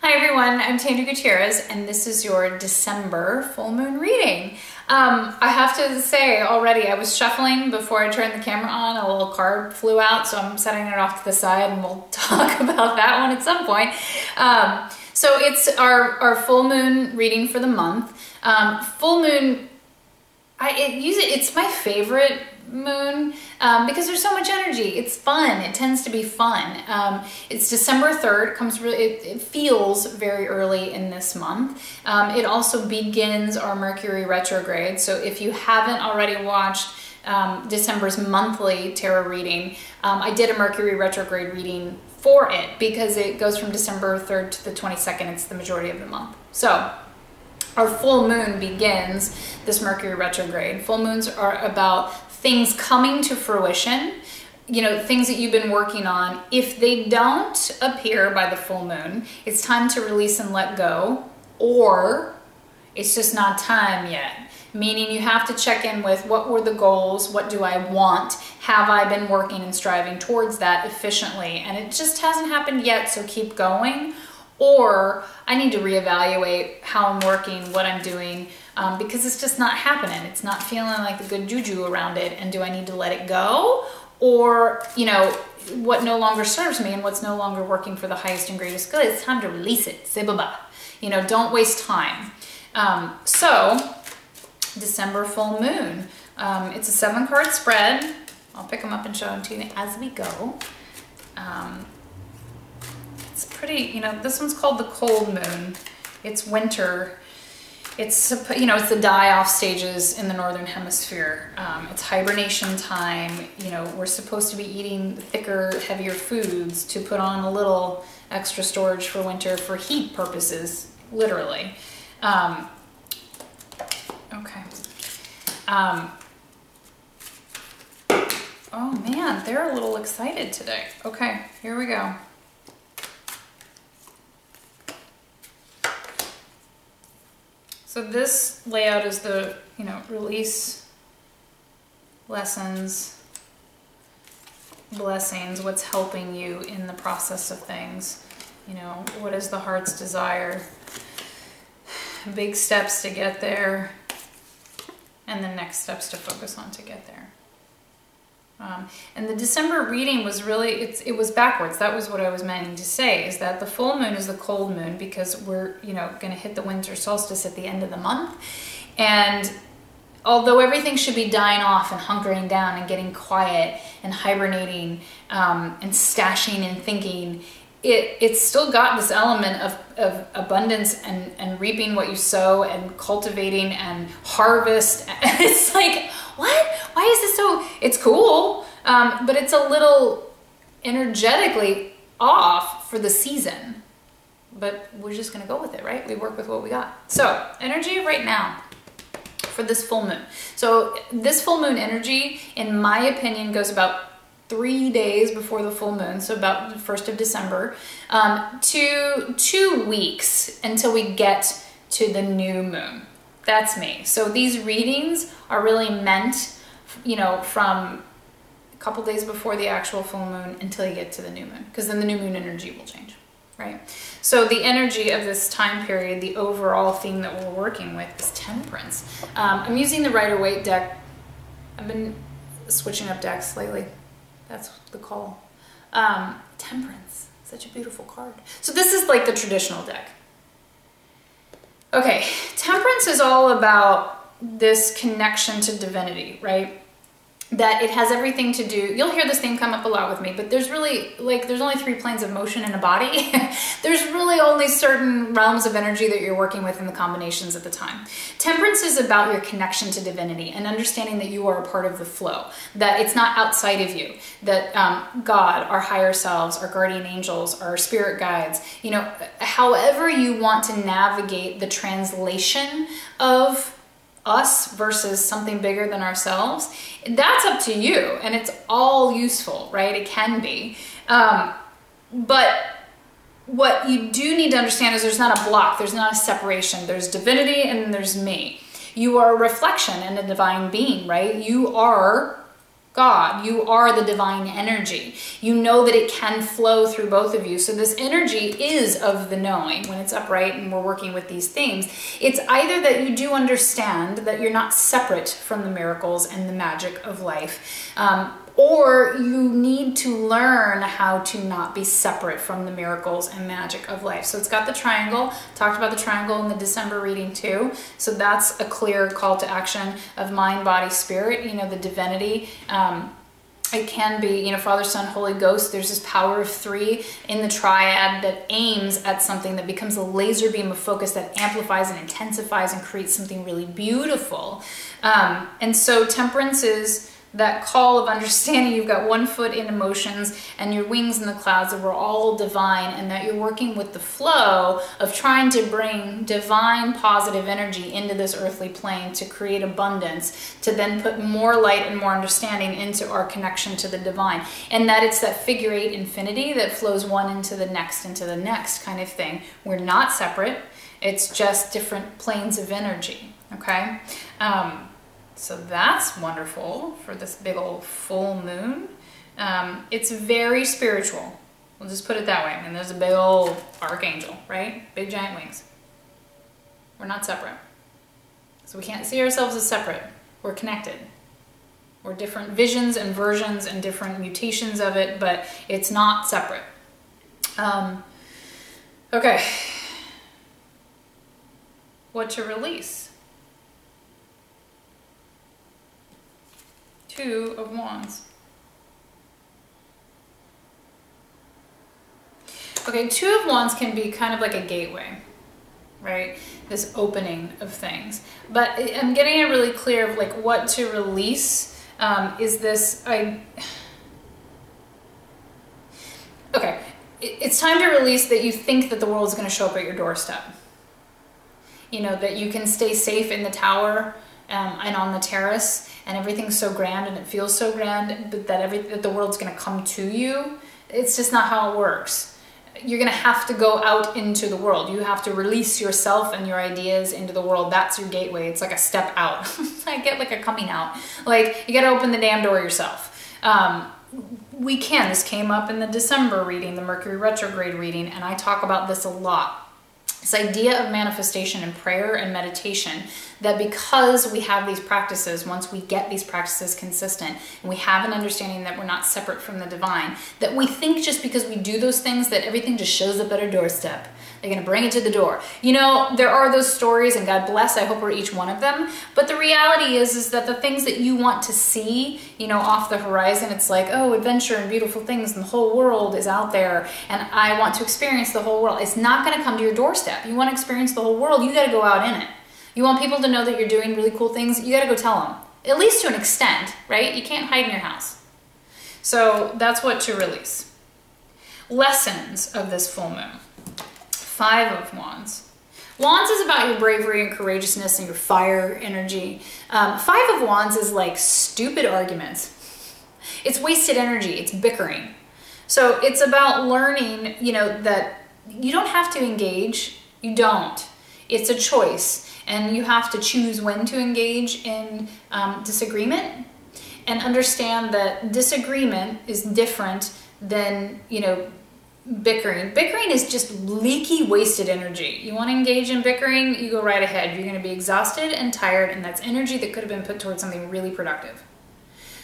Hi everyone, I'm Tandy Gutierrez and this is your December full moon reading. I have to say already, I was shuffling before I turned the camera on, a little card flew out, so I'm setting it off to the side and we'll talk about that one at some point. So it's our full moon reading for the month. Full moon, it's my favorite moon because there's so much energy. It's fun. It tends to be fun. It's December 3rd. It feels very early in this month. It also begins our Mercury retrograde. So if you haven't already watched December's monthly tarot reading, I did a Mercury retrograde reading for it because it goes from December 3rd to the 22nd. It's the majority of the month. So our full moon begins this Mercury retrograde. Full moons are about things coming to fruition, things that you've been working on. If they don't appear by the full moon, it's time to release and let go, or it's just not time yet. Meaning you have to check in with what were the goals, what do I want, have I been working and striving towards that efficiently, and it just hasn't happened yet, so keep going. Or I need to reevaluate how I'm working, what I'm doing, because it's just not happening. It's not feeling like the good juju around it. And do I need to let it go? Or, what no longer serves me and what's no longer working for the highest and greatest good, it's time to release it. Say bye-bye. Don't waste time. So December full moon. It's a 7-card spread. I'll pick them up and show them to you as we go. Pretty, this one's called the cold moon. It's winter. It's the die-off stages in the northern hemisphere. It's hibernation time. We're supposed to be eating thicker, heavier foods to put on a little extra storage for winter for heat purposes, literally. Okay. Oh man, they're a little excited today. Okay, here we go. So this layout is the, release, lessons, blessings, what's helping you in the process of things. What is the heart's desire? Big steps to get there, and the next steps to focus on to get there. And the December reading was really, it was backwards. That was what I was meaning to say, is that the full moon is the cold moon because we're, going to hit the winter solstice at the end of the month. And although everything should be dying off and hunkering down and getting quiet and hibernating and stashing and thinking, it's still got this element of abundance and reaping what you sow and cultivating and harvest. It's like, what? Why is this so, it's cool, but it's a little energetically off for the season, but we're just gonna go with it, right? We work with what we got. So energy right now for this full moon. So this full moon energy, in my opinion, goes about 3 days before the full moon, so about the 1st of December, to 2 weeks until we get to the new moon. That's me. So these readings are really meant, from a couple days before the actual full moon until you get to the new moon, because then the new moon energy will change, right? So the energy of this time period, the overall theme that we're working with is temperance. I'm using the Rider-Waite deck. I've been switching up decks lately. That's the call. Temperance, such a beautiful card. So this is like the traditional deck. Okay, temperance is all about this connection to divinity, right? That it has everything to do, you'll hear this theme come up a lot with me, but there's really, there's only 3 planes of motion in a body. There's really only certain realms of energy that you're working with in the combinations at the time. Temperance is about your connection to divinity and understanding that you are a part of the flow, that it's not outside of you, that God, our higher selves, our guardian angels, our spirit guides, however you want to navigate the translation of us versus something bigger than ourselves, that's up to you, and it's all useful, right? It can be. But what you do need to understand is there's not a block, there's not a separation. There's divinity and there's me. You are a reflection and a divine being, right? You are God. You are the divine energy. You know that it can flow through both of you. So this energy is of the knowing when it's upright and we're working with these themes. It's either that you do understand that you're not separate from the miracles and the magic of life, or you need to learn how to not be separate from the miracles and magic of life. So it's got the triangle. Talked about the triangle in the December reading too. So that's a clear call to action of mind, body, spirit, you know, the divinity. It can be, you know, Father, Son, Holy Ghost. There's this power of 3 in the triad that aims at something that becomes a laser beam of focus that amplifies and intensifies and creates something really beautiful. And so temperance is that call of understanding you've got one foot in emotions and your wings in the clouds, that we're all divine, and that you're working with the flow of trying to bring divine positive energy into this earthly plane to create abundance, to then put more light and more understanding into our connection to the divine. And that it's that figure 8 infinity that flows one into the next kind of thing. We're not separate. It's just different planes of energy, okay? So that's wonderful for this big old full moon. It's very spiritual. We'll just put it that way. I mean, there's a big old archangel, right? Big giant wings. We're not separate. So we can't see ourselves as separate. We're connected. We're different visions and versions and different mutations of it, but it's not separate. Okay. What to release? 2 of Wands. Okay, 2 of Wands can be kind of like a gateway, right? This opening of things. But I'm getting it really clear of like what to release. Is this, okay, it's time to release that you think that the world's going to show up at your doorstep. You know, that you can stay safe in the tower and on the terrace, and everything's so grand and it feels so grand, but that the world's going to come to you. It's just not how it works. You're going to have to go out into the world. You have to release yourself and your ideas into the world. That's your gateway. It's like a step out. I get like a coming out. Like, you got to open the damn door yourself. This came up in the December reading, the Mercury retrograde reading, and I talk about this a lot. This idea of manifestation and prayer and meditation, that because we have these practices, once we get these practices consistent and we have an understanding that we're not separate from the divine, that we think just because we do those things that everything just shows up at our doorstep. They're going to bring it to the door. You know, there are those stories, and God bless, I hope we're each one of them. But the reality is that the things that you want to see, you know, off the horizon, it's like, oh, adventure and beautiful things, and the whole world is out there, and I want to experience the whole world. It's not going to come to your doorstep. You want to experience the whole world, you got to go out in it. You want people to know that you're doing really cool things, you got to go tell them. At least to an extent, right? You can't hide in your house. So that's what to release. Lessons of this full moon. 5 of Wands. Wands is about your bravery and courageousness and your fire energy. 5 of Wands is like stupid arguments. It's wasted energy. It's bickering. So it's about learning, you know, that you don't have to engage. You don't. It's a choice. And you have to choose when to engage in disagreement, and understand that disagreement is different than, you know, bickering. Bickering is just leaky, wasted energy. You want to engage in bickering, you go right ahead. You're going to be exhausted and tired, and that's energy that could have been put towards something really productive.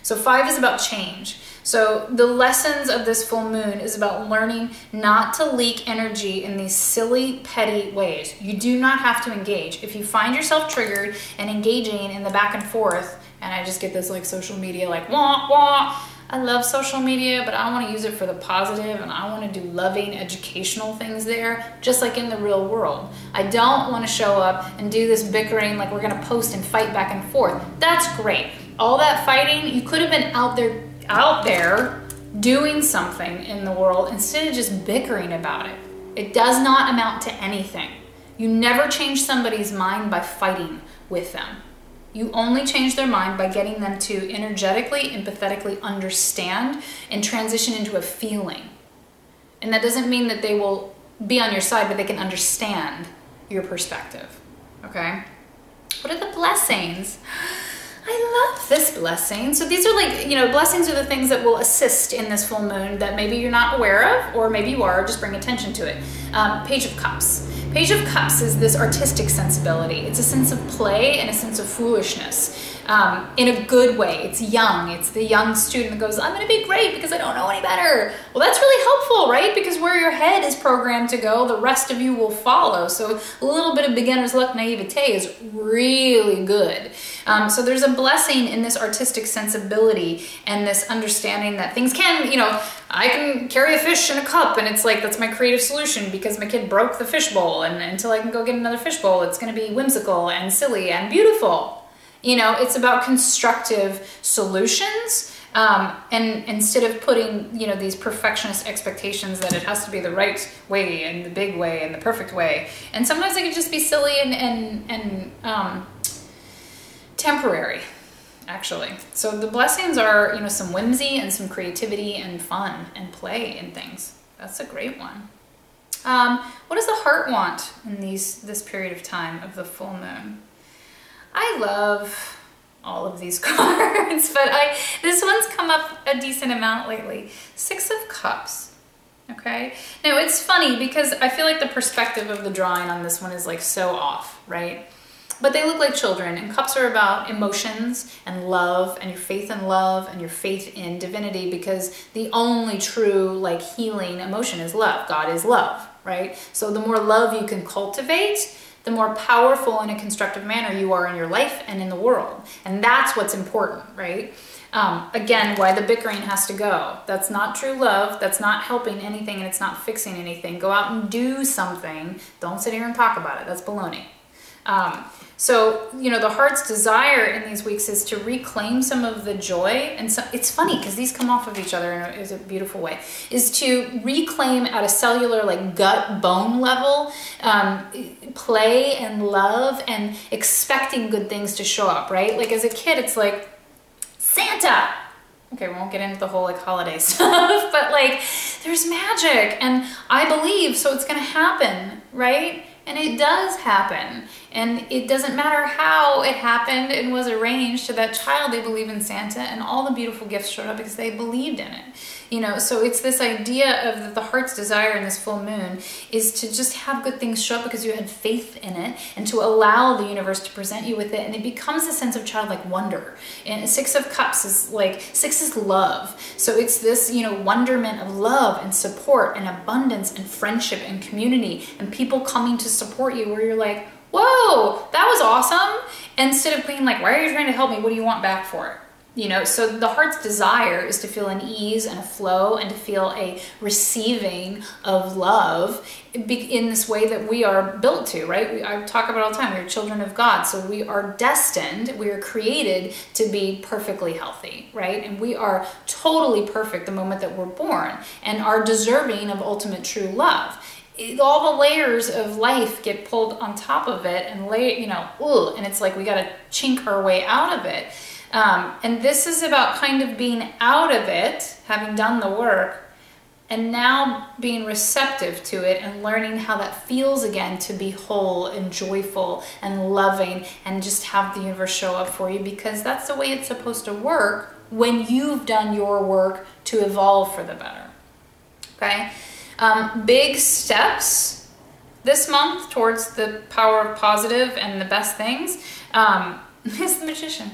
So 5 is about change. So the lessons of this full moon is about learning not to leak energy in these silly, petty ways. You do not have to engage. If you find yourself triggered and engaging in the back and forth, and I just get this like social media like wah wah. I love social media, but I want to use it for the positive, and I want to do loving, educational things there, just like in the real world. I don't want to show up and do this bickering like we're going to post and fight back and forth. That's great. All that fighting, you could have been out there doing something in the world instead of just bickering about it. It does not amount to anything. You never change somebody's mind by fighting with them. You only change their mind by getting them to energetically, empathetically understand and transition into a feeling. And that doesn't mean that they will be on your side, but they can understand your perspective, okay? What are the blessings? I I love this blessing. So these are like, you know, blessings are the things that will assist in this full moon that maybe you're not aware of, or maybe you are, just bring attention to it. Page of Cups. Page of Cups is this artistic sensibility. It's a sense of play and a sense of foolishness. In a good way. It's young. It's the young student that goes, I'm going to be great because I don't know any better. Well, that's really helpful, right? Because where your head is programmed to go, the rest of you will follow. So a little bit of beginner's luck naivete is really good. So there's a blessing in this artistic sensibility and this understanding that things can, you know, I can carry a fish in a cup and it's like, that's my creative solution because my kid broke the fish bowl, and until I can go get another fish bowl, it's going to be whimsical and silly and beautiful. You know, it's about constructive solutions, and instead of putting, you know, these perfectionist expectations that it has to be the right way and the big way and the perfect way. And sometimes it can just be silly and temporary, actually. So the blessings are, you know, some whimsy and some creativity and fun and play and things. That's a great one. What does the heart want in this period of time of the full moon? I love all of these cards, but this one's come up a decent amount lately. 6 of Cups, okay? Now it's funny because I feel like the perspective of the drawing on this one is like so off, right? But they look like children, and cups are about emotions and love and your faith in love and your faith in divinity, because the only true like healing emotion is love. God is love, right? So the more love you can cultivate, the more powerful in a constructive manner you are in your life and in the world. And that's what's important, right? Again, why the bickering has to go. That's not true love. That's not helping anything, and it's not fixing anything. Go out and do something. Don't sit here and talk about it. That's baloney. So, you know, the heart's desire in these weeks is to reclaim some of the joy, and so, it's funny because these come off of each other in a beautiful way, is to reclaim at a cellular, like gut bone level, play and love and expecting good things to show up, right? Like as a kid, it's like, Santa! Okay, we won't get into the whole like holiday stuff, but like there's magic and I believe, so it's gonna happen, right? And it does happen. And it doesn't matter how it happened and was arranged, to that child, they believe in Santa, and all the beautiful gifts showed up because they believed in it. You know, so it's this idea of the heart's desire in this full moon is to just have good things show up because you had faith in it, and to allow the universe to present you with it. And it becomes a sense of childlike wonder. And 6 of Cups is like, 6 is love. So it's this, you know, wonderment of love and support and abundance and friendship and community and people coming to support you, where you're like, whoa, that was awesome. Instead of being like, why are you trying to help me? What do you want back for it? You know, so the heart's desire is to feel an ease and a flow and to feel a receiving of love in this way that we are built to, right? I talk about it all the time. We're children of God. So we are destined, we are created to be perfectly healthy, right? And we are totally perfect the moment that we're born and are deserving of ultimate true love. All the layers of life get pulled on top of it and you know, and it's like we got to chink our way out of it. And this is about kind of being out of it, having done the work, and now being receptive to it and learning how that feels again to be whole and joyful and loving, and just have the universe show up for you, because that's the way it's supposed to work when you've done your work to evolve for the better. Okay? Big steps this month towards the power of positive and the best things is the Magician.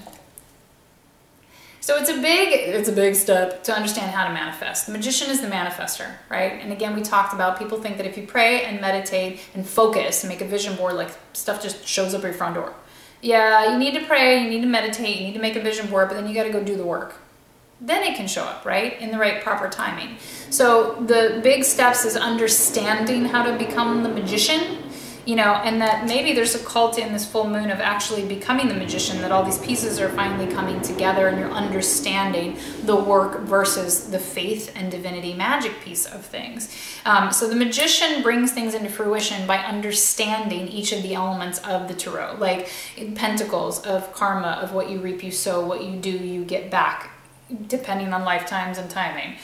So it's a big step to understand how to manifest. The Magician is the manifester, right? And again, we talked about, people think that if you pray and meditate and focus and make a vision board, like stuff just shows up at your front door. Yeah, you need to pray, you need to meditate, you need to make a vision board, but then you got to go do the work. Then it can show up, right? In the right proper timing. So the big steps is understanding how to become the magician, you know, and that maybe there's a call to in this full moon of actually becoming the magician, that all these pieces are finally coming together and you're understanding the work versus the faith and divinity magic piece of things. So the magician brings things into fruition by understanding each of the elements of the tarot, like pentacles of karma, of what you reap, you sow, what you do, you get back, depending on lifetimes and timing.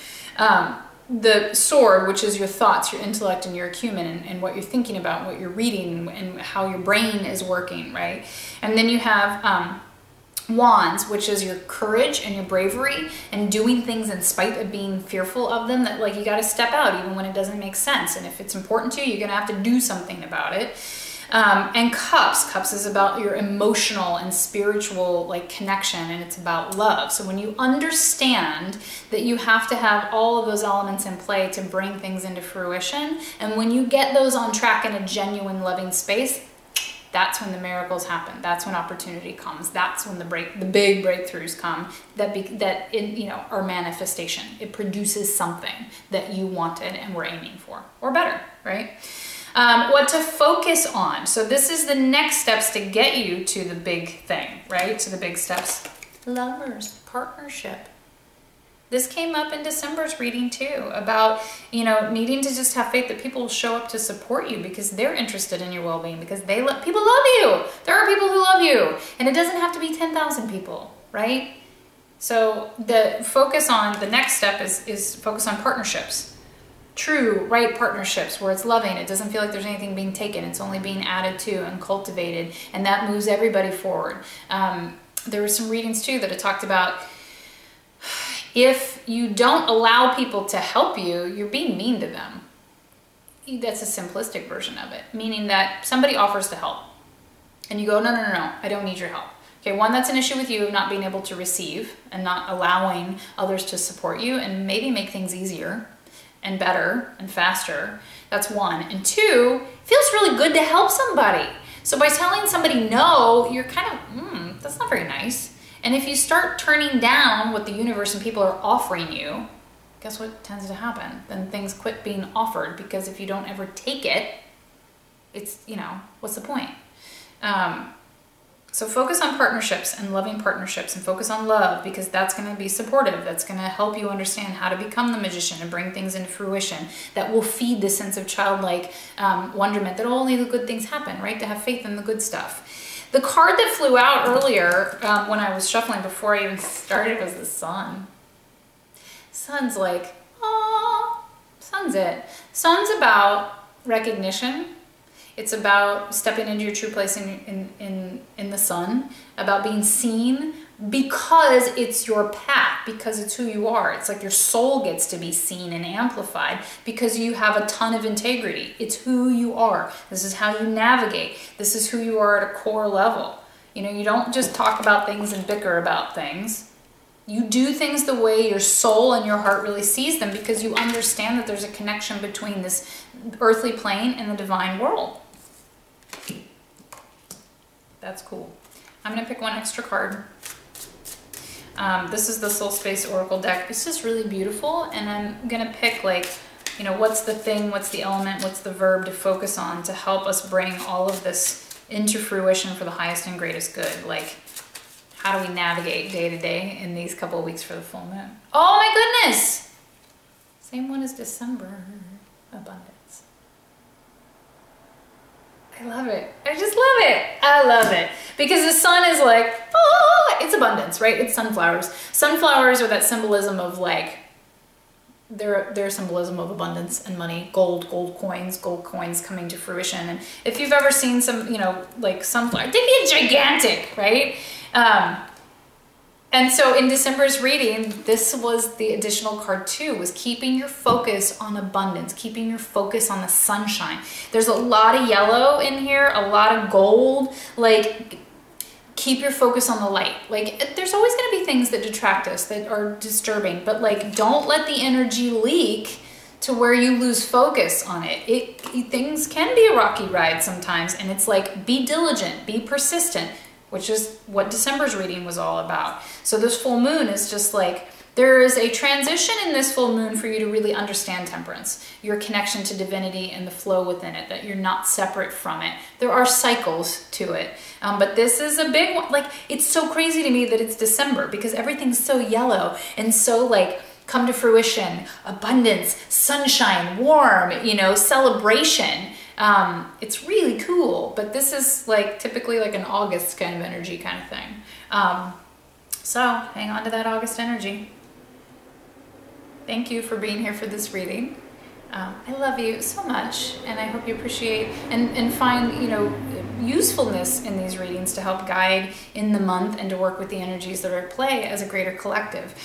The sword, which is your thoughts, your intellect, and your acumen, and what you're thinking about, what you're reading, and how your brain is working, right? And then you have Wands, which is your courage and your bravery and doing things in spite of being fearful of them, that like you got to step out even when it doesn't make sense. And if it's important to you, you're going to have to do something about it. And Cups is about your emotional and spiritual like connection, and it's about love. So when you understand that you have to have all of those elements in play to bring things into fruition, and when you get those on track in a genuine loving space, that's when the miracles happen. That's when opportunity comes. That's when the big breakthroughs come that are manifestation. It produces something that you wanted and were aiming for, or better, right? What to focus on. So this is the next steps to get you to the big thing, right? To the big steps. Lovers, partnership. This came up in December's reading too, about, needing to just have faith that people will show up to support you because they're interested in your well-being, because people love you. There are people who love you, and it doesn't have to be 10,000 people, right? So the focus on the next step is focus on partnerships. True, right partnerships where it's loving. It doesn't feel like there's anything being taken. It's only being added to and cultivated, and that moves everybody forward. There were some readings too that it talked about, if you don't allow people to help you, you're being mean to them. That's a simplistic version of it, meaning that somebody offers to help and you go, no, I don't need your help. Okay, one, that's an issue with you not being able to receive and not allowing others to support you and maybe make things easier and better and faster. That's one. And two, it feels really good to help somebody. So by telling somebody no, you're kind of, that's not very nice. And if you start turning down what the universe and people are offering you, guess what tends to happen? Then things quit being offered, because if you don't ever take it, it's, what's the point? So focus on partnerships and loving partnerships, and focus on love, because that's going to be supportive. That's going to help you understand how to become the magician and bring things into fruition. That will feed the sense of childlike wonderment that only the good things happen, right? To have faith in the good stuff. The card that flew out earlier when I was shuffling before I even started was the Sun. Sun's like, oh, Sun's it. Sun's about recognition. It's about stepping into your true place in the sun, about being seen, because it's your path, because it's who you are. It's like your soul gets to be seen and amplified because you have a ton of integrity. It's who you are. This is how you navigate. This is who you are at a core level. You don't just talk about things and bicker about things. You do things the way your soul and your heart really sees them, because you understand that there's a connection between this earthly plane and the divine world. That's cool. I'm going to pick one extra card. This is the Soul Space Oracle deck. This is really beautiful, and I'm going to pick what's the thing, what's the element, what's the verb to focus on to help us bring all of this into fruition for the highest and greatest good. Like, how do we navigate day to day in these couple of weeks for the full moon? Oh my goodness! Same one as December. Abundance. I love it. I just love it. I love it. Because the sun is like, oh, it's abundance, right? It's sunflowers. Sunflowers are that symbolism of like, their symbolism of abundance and money, gold coins coming to fruition. And if you've ever seen some, like sunflower, they'd be gigantic, right? And so in December's reading, this was the additional card too, was keeping your focus on abundance, keeping your focus on the sunshine. There's a lot of yellow in here, a lot of gold. Like, keep your focus on the light. Like, there's always going to be things that detract us, that are disturbing, but like, don't let the energy leak to where you lose focus on it. Things can be a rocky ride sometimes, and it's like, be diligent, be persistent, which is what December's reading was all about. So this full moon is just like, there is a transition in this full moon for you to really understand temperance, your connection to divinity and the flow within it, that you're not separate from it. There are cycles to it, but this is a big one. Like, it's so crazy to me that it's December, because everything's so yellow and so like come to fruition, abundance, sunshine, warm, celebration. It's really cool, but this is like typically like an August kind of energy kind of thing. So hang on to that August energy. Thank you for being here for this reading. I love you so much, and I hope you appreciate and find, usefulness in these readings to help guide in the month and to work with the energies that are at play as a greater collective.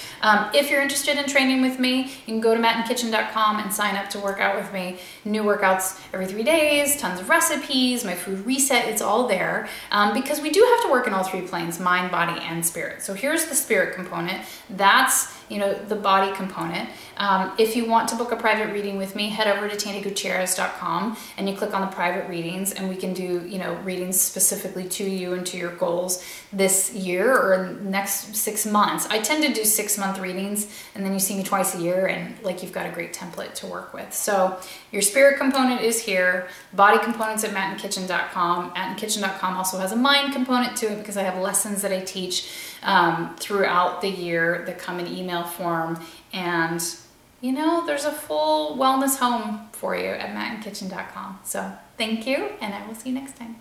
If you're interested in training with me, you can go to mattinkitchen.com and sign up to work out with me. New workouts every 3 days, tons of recipes, my food reset, it's all there. Because we do have to work in all three planes, mind, body, and spirit. So here's the spirit component. That's, you know, the body component. If you want to book a private reading with me, head over to tandygutierrez.com and you click on the private readings, and we can do, you know, readings specifically to you and to your goals this year or next 6 months. I tend to do 6-month readings, and then you see me twice a year, and like you've got a great template to work with. So your spirit component is here, body components at mattinkitchen.com. Mattinkitchen.com also has a mind component to it because I have lessons that I teach throughout the year that come in email form, and you know, there's a full wellness home for you at mattinkitchen.com. So thank you, and I will see you next time.